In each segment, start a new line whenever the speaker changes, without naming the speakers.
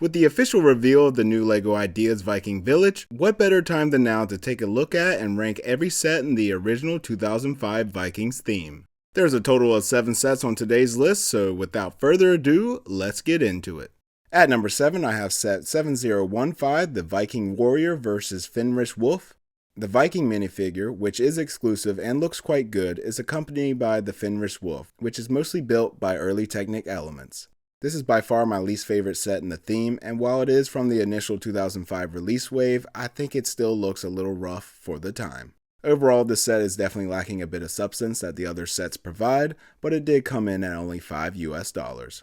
With the official reveal of the new LEGO Ideas Viking Village, what better time than now to take a look at and rank every set in the original 2005 Vikings theme. There's a total of 7 sets on today's list, so without further ado, let's get into it. At number 7, I have set 7015, the Viking Warrior vs. Fenris Wolf. The Viking minifigure, which is exclusive and looks quite good, is accompanied by the Fenris Wolf, which is mostly built by early Technic elements. This is by far my least favorite set in the theme, and while it is from the initial 2005 release wave, I think it still looks a little rough for the time. Overall, this set is definitely lacking a bit of substance that the other sets provide, but it did come in at only $5 US.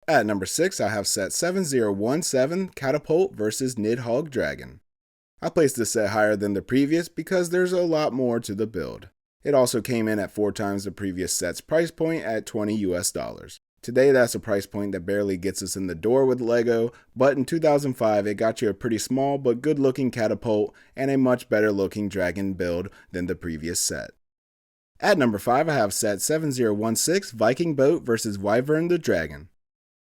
At number 6, I have set 7017, Catapult vs. Nidhogg Dragon. I placed this set higher than the previous because there's a lot more to the build. It also came in at 4 times the previous set's price point at $20 US. Today, that's a price point that barely gets us in the door with LEGO, but in 2005 it got you a pretty small but good looking catapult and a much better looking dragon build than the previous set. At number 5, I have set 7016, Viking Boat vs. Wyvern the Dragon.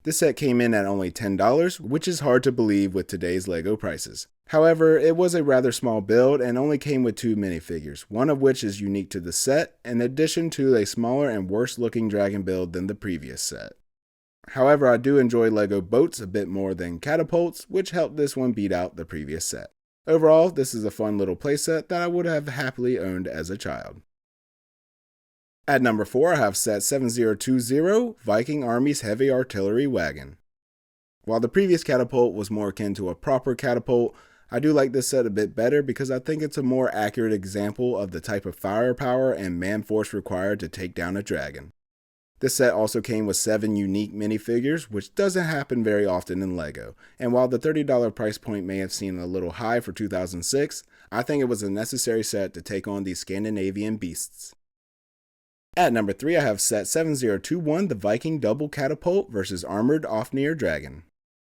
This set came in at only $10, which is hard to believe with today's LEGO prices. However, it was a rather small build and only came with 2 minifigures, one of which is unique to the set, in addition to a smaller and worse looking dragon build than the previous set. However, I do enjoy LEGO boats a bit more than catapults, which helped this one beat out the previous set. Overall, this is a fun little playset that I would have happily owned as a child. At number 4, I have set 7020, Viking Army's Heavy Artillery Wagon. While the previous catapult was more akin to a proper catapult, I do like this set a bit better because I think it's a more accurate example of the type of firepower and man force required to take down a dragon. This set also came with 7 unique minifigures, which doesn't happen very often in LEGO, and while the $30 price point may have seemed a little high for 2006, I think it was a necessary set to take on these Scandinavian beasts. At number 3, I have set 7021, the Viking Double Catapult vs. Armored Ofnir Dragon.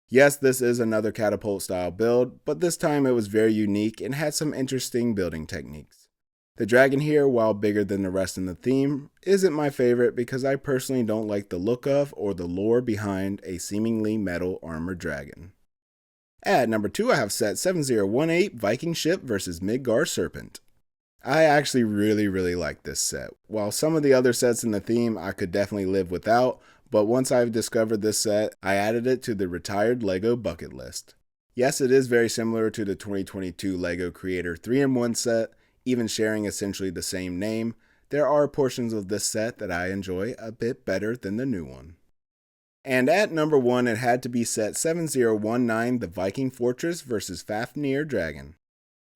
Yes, this is another catapult style build, but this time it was very unique and had some interesting building techniques. The dragon here, while bigger than the rest in the theme, isn't my favorite because I personally don't like the look of or the lore behind a seemingly metal armored dragon. At number 2, I have set 7018, Viking Ship vs. Midgard Serpent. I actually really like this set. While some of the other sets in the theme I could definitely live without, but once I've discovered this set, I added it to the retired LEGO bucket list. Yes, it is very similar to the 2022 LEGO Creator 3-in-1 set, even sharing essentially the same name. There are portions of this set that I enjoy a bit better than the new one. And at number 1, it had to be set 7019, the Viking Fortress vs. Fafnir Dragon.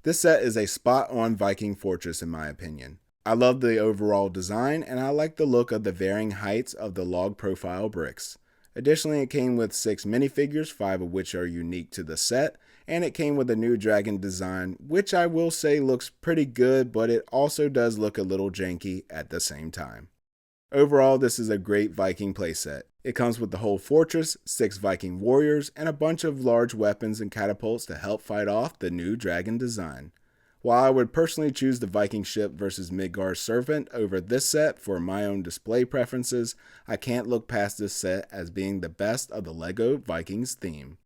This set is a spot-on Viking fortress in my opinion. I love the overall design, and I like the look of the varying heights of the log profile bricks. Additionally, it came with 6 minifigures, 5 of which are unique to the set, and it came with a new dragon design, which I will say looks pretty good, but it also does look a little janky at the same time. Overall, this is a great Viking playset. It comes with the whole fortress, 6 Viking warriors, and a bunch of large weapons and catapults to help fight off the new dragon design. While I would personally choose the Viking ship vs. Midgard Serpent over this set for my own display preferences, I can't look past this set as being the best of the LEGO Vikings theme.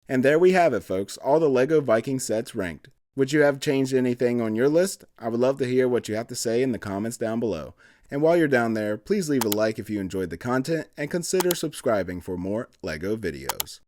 And there we have it, folks, all the LEGO Viking sets ranked. Would you have changed anything on your list? I would love to hear what you have to say in the comments down below. And while you're down there, please leave a like if you enjoyed the content and consider subscribing for more LEGO videos.